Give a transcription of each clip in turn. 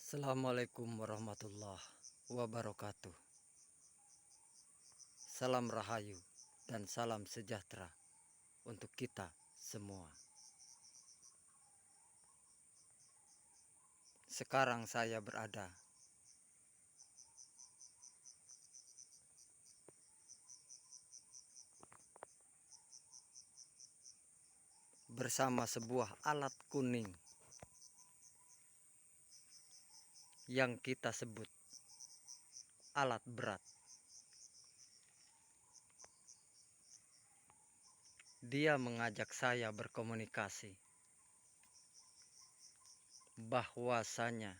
Assalamualaikum warahmatullahi wabarakatuh. Salam rahayu dan salam sejahtera untuk kita semua. Sekarang saya berada bersama sebuah alat kuning yang kita sebut alat berat. Dia mengajak saya berkomunikasi bahwasanya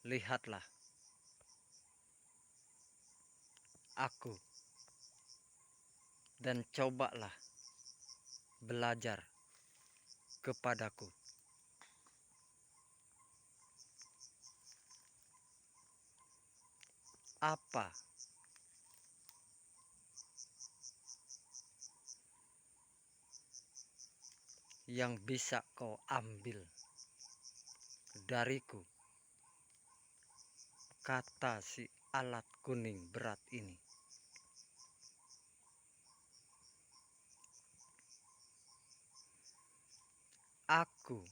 lihatlah, aku, dan cobalah belajar kepadaku. Apa yang bisa kau ambil dariku, kata si alat kuning berat ini. Aku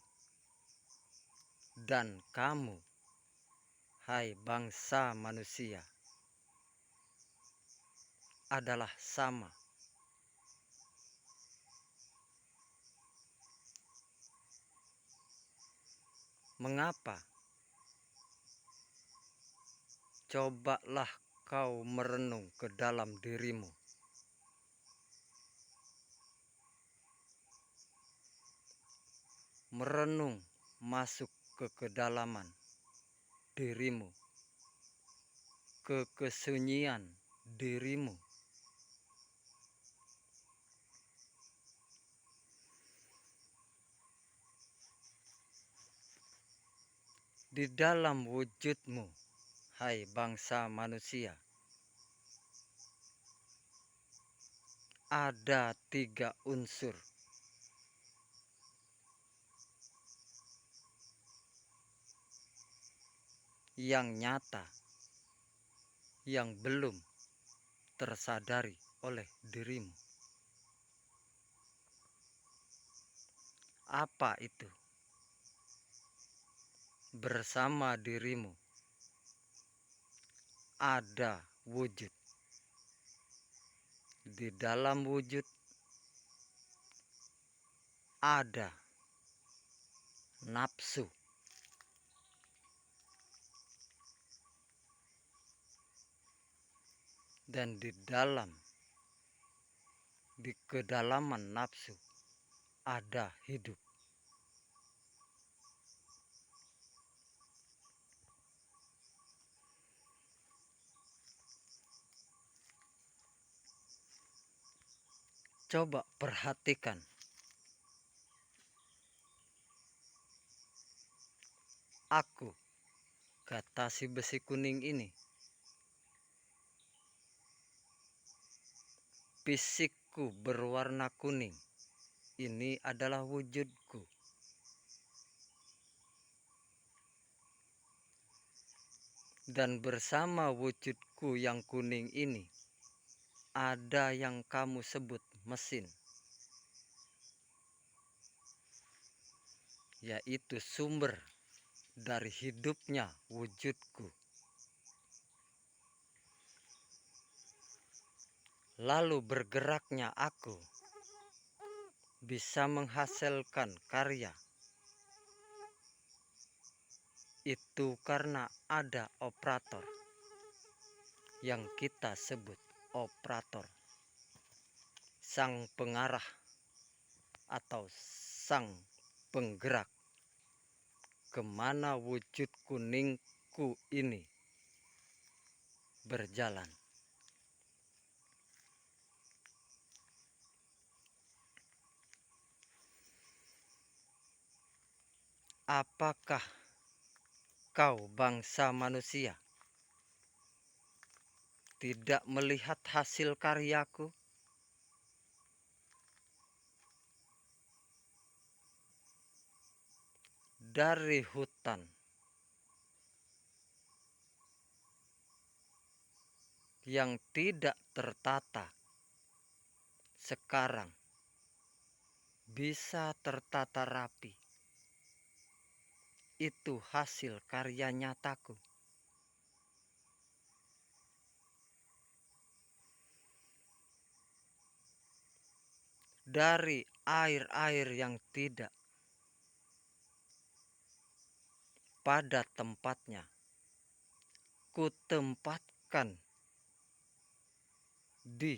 dan kamu, hai bangsa manusia, adalah sama. Mengapa? Cobalah kau merenung ke dalam dirimu. Merenung masuk ke kedalaman dirimu, ke kesunyian dirimu. Di dalam wujudmu, hai bangsa manusia, ada 3 unsur yang nyata, yang belum tersadari oleh dirimu. Apa itu? Bersama dirimu ada wujud. Di dalam wujud ada nafsu. Dan di kedalaman nafsu ada hidup. Coba perhatikan. Aku, kata si besi kuning ini, fisikku berwarna kuning. Ini adalah wujudku. Dan bersama wujudku yang kuning ini, ada yang kamu sebut mesin, yaitu sumber dari hidupnya wujudku. Lalu bergeraknya aku bisa menghasilkan karya. Itu karena ada operator yang kita sebut operator, sang pengarah atau sang penggerak kemana wujud kuningku ini berjalan. Apakah kau bangsa manusia tidak melihat hasil karyaku? dari hutan yang tidak tertata sekarang bisa tertata rapi. Itu hasil karya nyataku. Dari air-air yang tidak pada tempatnya, kutempatkan di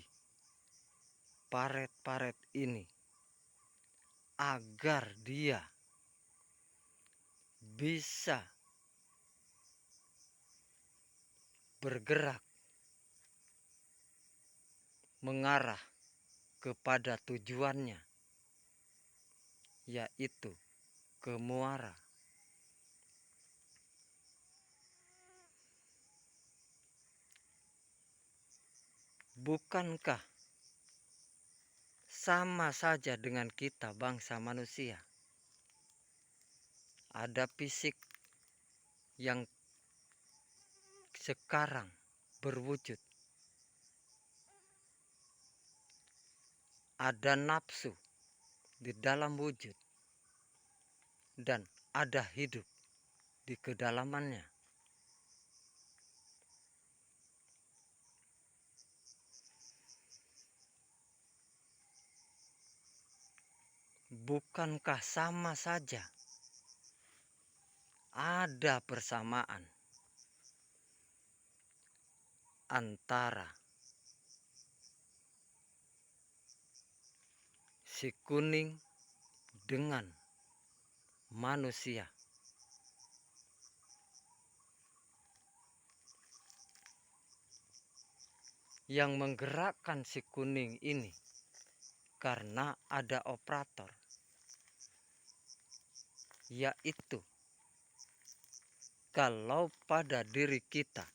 paret-paret ini agar dia bisa bergerak mengarah kepada tujuannya, yaitu ke muara. Bukankah sama saja dengan kita bangsa manusia? Ada fisik yang sekarang berwujud, ada nafsu di dalam wujud, dan ada hidup di kedalamannya. Bukankah sama saja? Ada persamaan antara si kuning dengan manusia. Yang menggerakkan si kuning ini karena ada operator, yaitu kalau pada diri kita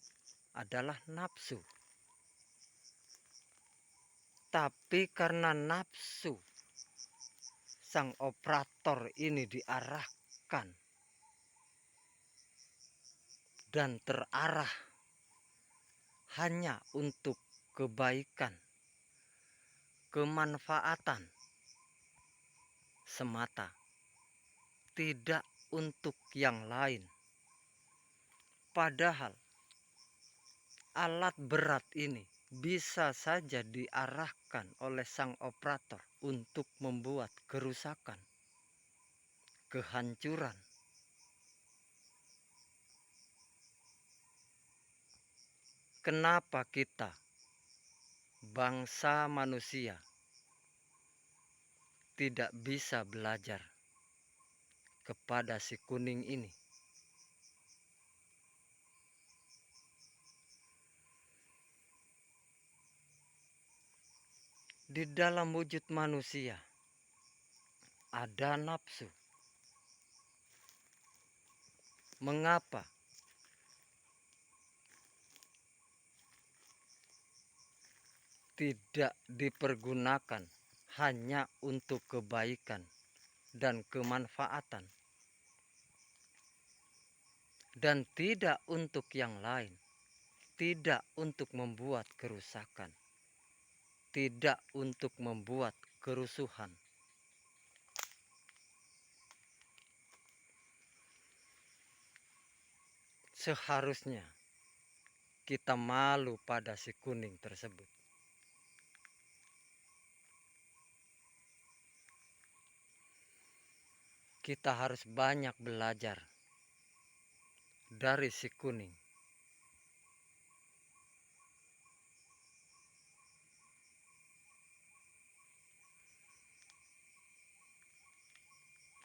adalah nafsu. Tapi karena nafsu sang operator ini diarahkan dan terarah hanya untuk kebaikan, kemanfaatan semata, tidak untuk yang lain. Padahal alat berat ini bisa saja diarahkan oleh sang operator untuk membuat kerusakan, kehancuran. Kenapa kita, bangsa manusia, tidak bisa belajar kepada si kuning ini? Di dalam wujud manusia ada nafsu. Mengapa tidak dipergunakan hanya untuk kebaikan dan kemanfaatan, dan tidak untuk yang lain, tidak untuk membuat kerusakan, tidak untuk membuat kerusuhan? Seharusnya kita malu pada si kuning tersebut. Kita harus banyak belajar dari si kuning.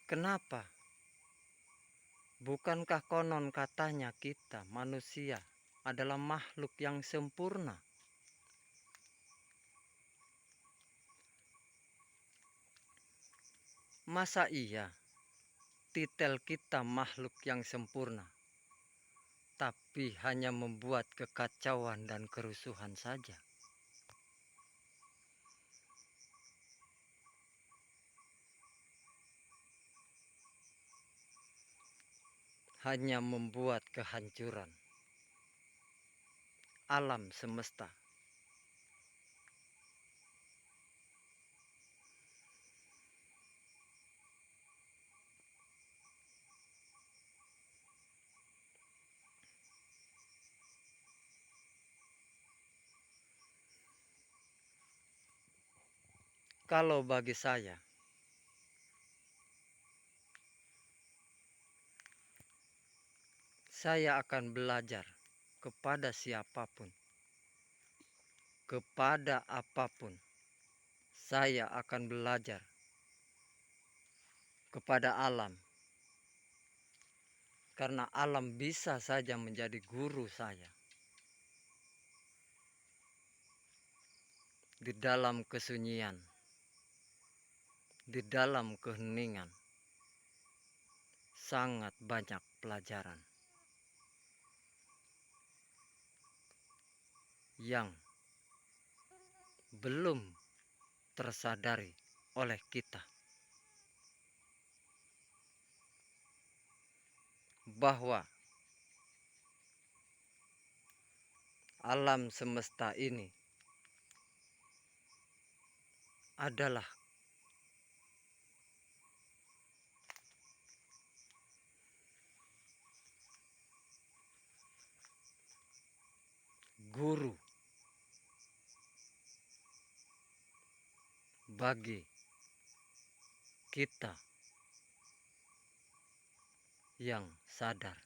Kenapa? Bukankah konon katanya kita manusia adalah makhluk yang sempurna? Masa iya titel kita makhluk yang sempurna, tapi hanya membuat kekacauan dan kerusuhan saja? hanya membuat kehancuran. Alam semesta kalau bagi saya akan belajar kepada siapapun, kepada apapun. Saya akan belajar kepada alam, karena alam bisa saja menjadi guru saya. Di dalam kesunyian, di dalam keheningan, sangat banyak pelajaran yang belum tersadari oleh kita, bahwa alam semesta ini adalah guru bagi kita yang sadar.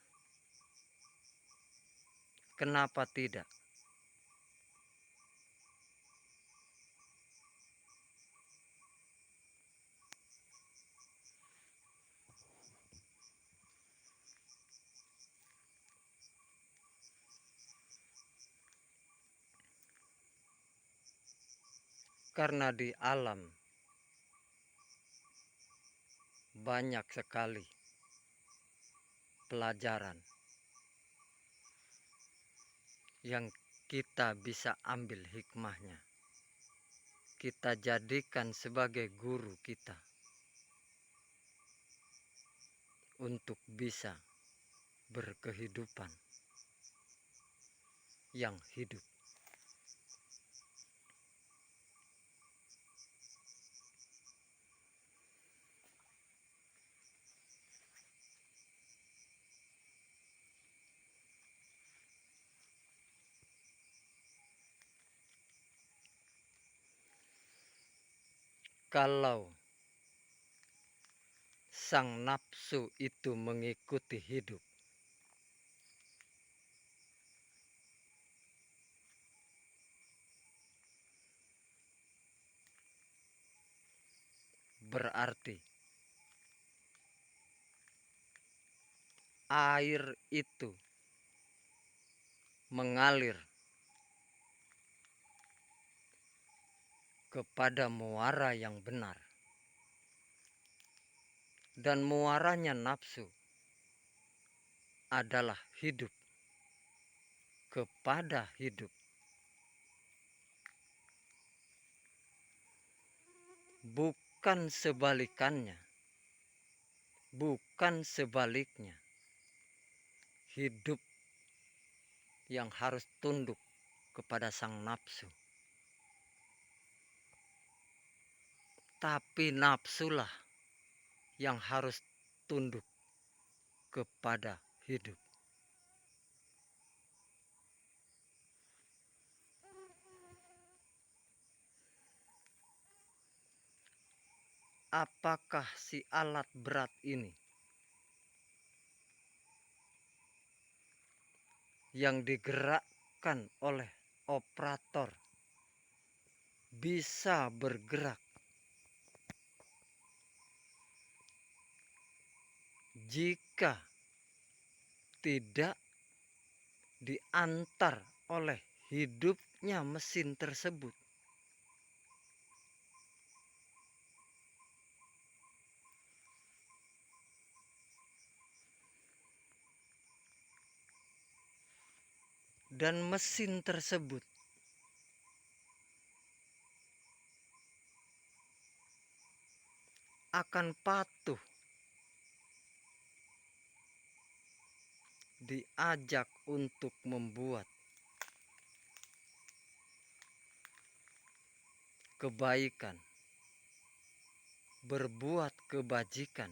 Kenapa tidak? Karena di alam banyak sekali pelajaran yang kita bisa ambil hikmahnya. Kita jadikan sebagai guru kita untuk bisa berkehidupan yang hidup. Kalau sang nafsu itu mengikuti hidup, berarti air itu mengalir kepada muara yang benar, dan muaranya nafsu adalah hidup kepada hidup, bukan sebalikannya, bukan sebaliknya. Hidup yang harus tunduk kepada sang nafsu, tapi nafsulah yang harus tunduk kepada hidup. Apakah si alat berat ini yang digerakkan oleh operator bisa bergerak jika tidak diantar oleh hidupnya mesin tersebut? Dan mesin tersebut akan patuh diajak untuk membuat kebaikan, berbuat kebajikan,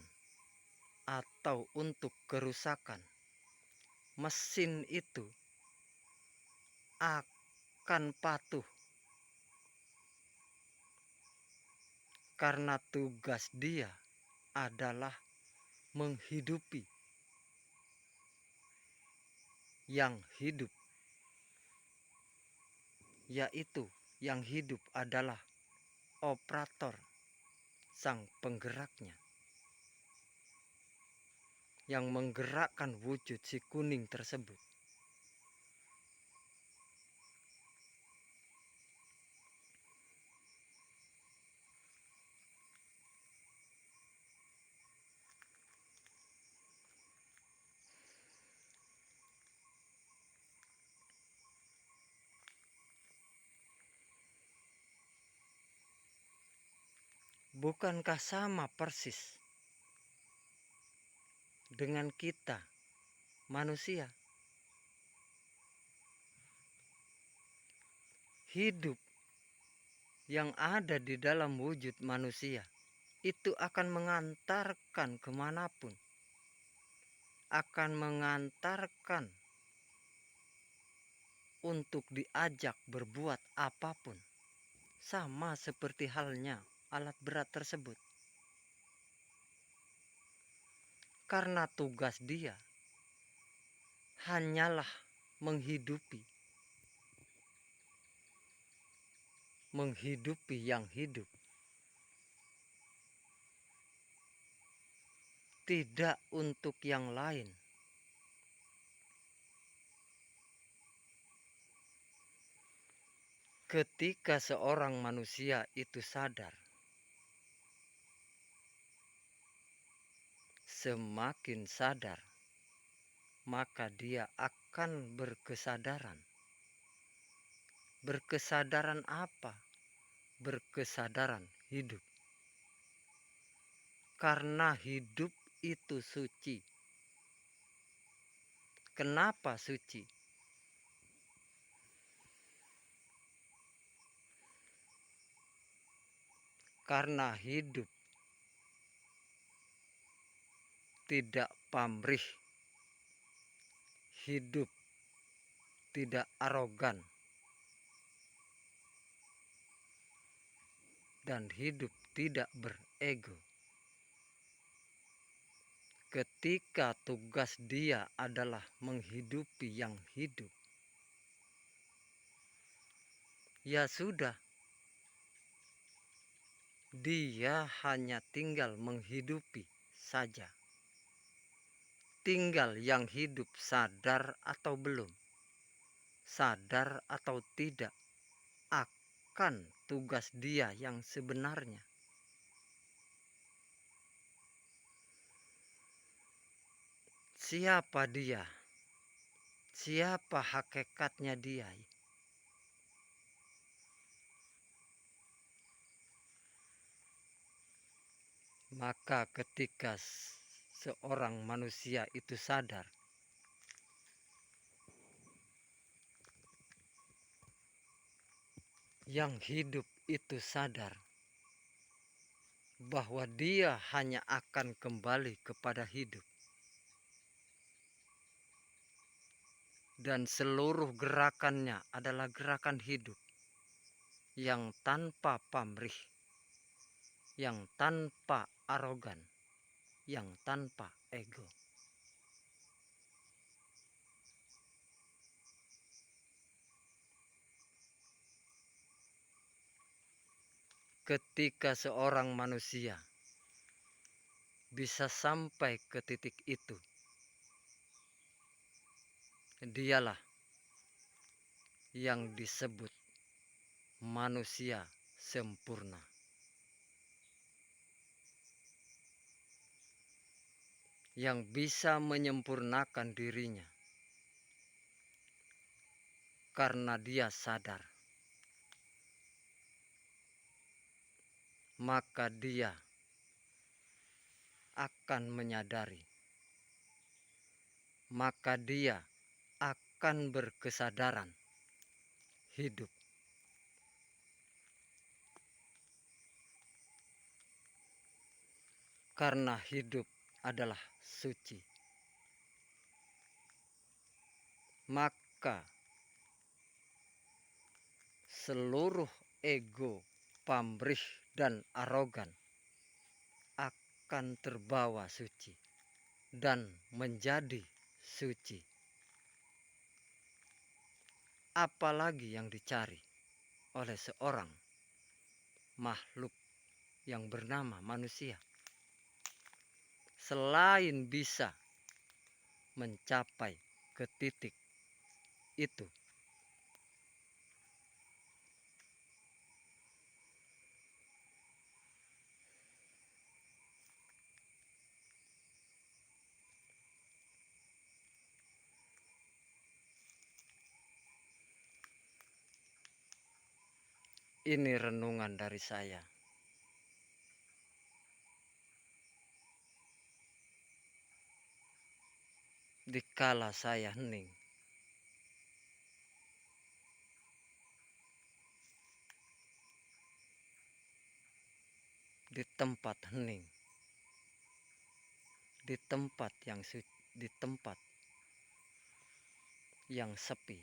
atau untuk kerusakan, mesin itu akan patuh karena tugas dia adalah menghidupi yang hidup, yaitu yang hidup adalah operator, sang penggeraknya, yang menggerakkan wujud si kuning tersebut. Bukankah sama persis dengan kita manusia? Hidup yang ada di dalam wujud manusia itu akan mengantarkan kemanapun, akan mengantarkan untuk diajak berbuat apapun, sama seperti halnya alat berat tersebut. Karena tugas dia hanyalah menghidupi yang hidup, tidak untuk yang lain. Ketika seorang manusia itu sadar, semakin sadar, maka dia akan berkesadaran. Berkesadaran apa? Berkesadaran hidup. Karena hidup itu suci. Kenapa suci? Karena hidup tidak pamrih, hidup tidak arogan, dan hidup tidak berego. Ketika tugas dia adalah menghidupi yang hidup, ya sudah, dia hanya tinggal menghidupi saja. Tinggal yang hidup sadar atau belum, sadar atau tidak akan tugas dia yang sebenarnya. Siapa dia? Siapa hakikatnya dia? Maka ketika seorang manusia itu sadar, yang hidup itu sadar bahwa dia hanya akan kembali kepada hidup, dan seluruh gerakannya adalah gerakan hidup yang tanpa pamrih, yang tanpa arogan, yang tanpa ego. Ketika seorang manusia bisa sampai ke titik itu, dialah yang disebut manusia sempurna. Yang bisa menyempurnakan dirinya karena dia sadar, maka dia akan menyadari maka dia akan berkesadaran hidup. Karena hidup adalah suci, maka seluruh ego, pamrih, dan arogan akan terbawa suci dan menjadi suci. Apalagi yang dicari oleh seorang makhluk yang bernama manusia, selain bisa mencapai ke titik itu. Ini renungan dari saya. Dikala saya hening, di tempat hening, di tempat yang sepi,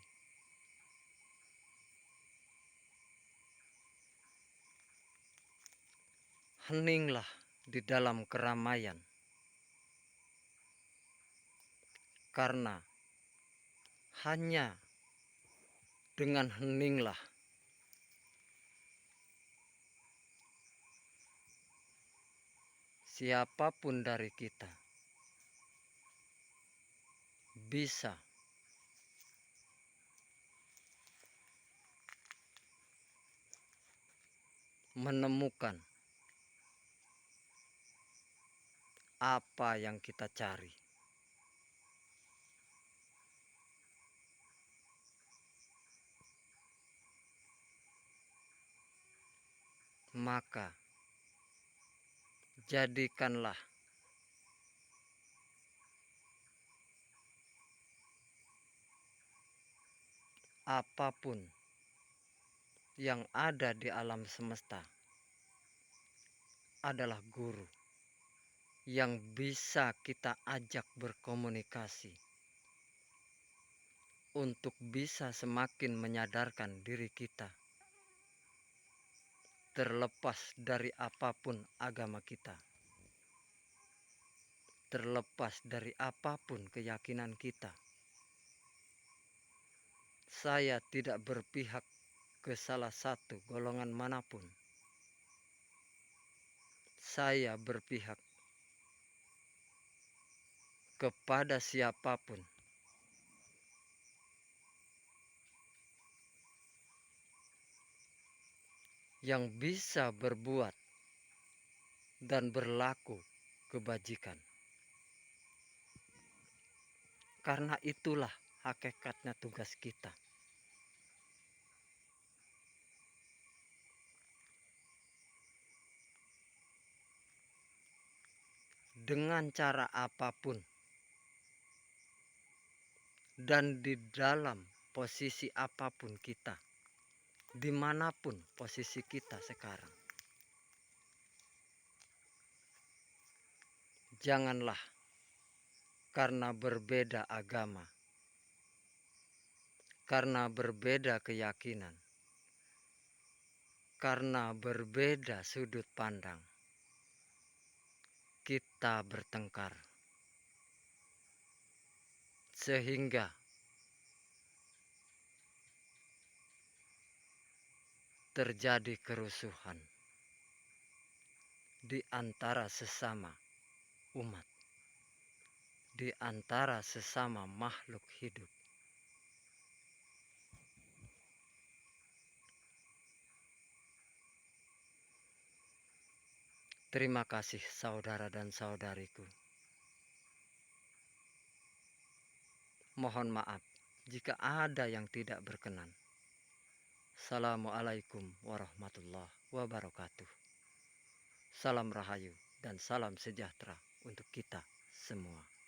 heninglah di dalam keramaian, karena hanya dengan heninglah siapapun dari kita bisa menemukan apa yang kita cari. Maka jadikanlah apapun yang ada di alam semesta adalah guru yang bisa kita ajak berkomunikasi untuk bisa semakin menyadarkan diri kita, terlepas dari apapun agama kita, terlepas dari apapun keyakinan kita. Saya tidak berpihak ke salah satu golongan manapun. Saya berpihak kepada siapapun yang bisa berbuat dan berlaku kebajikan. Karena itulah hakikatnya tugas kita. Dengan cara apapun dan di dalam posisi apapun kita, dimanapun posisi kita sekarang, janganlah karena berbeda agama, karena berbeda keyakinan, karena berbeda sudut pandang, kita bertengkar sehingga terjadi kerusuhan di antara sesama umat, di antara sesama makhluk hidup. Terima kasih saudara dan saudariku. Mohon maaf jika ada yang tidak berkenan. Assalamualaikum warahmatullahi wabarakatuh. Salam rahayu dan salam sejahtera untuk kita semua.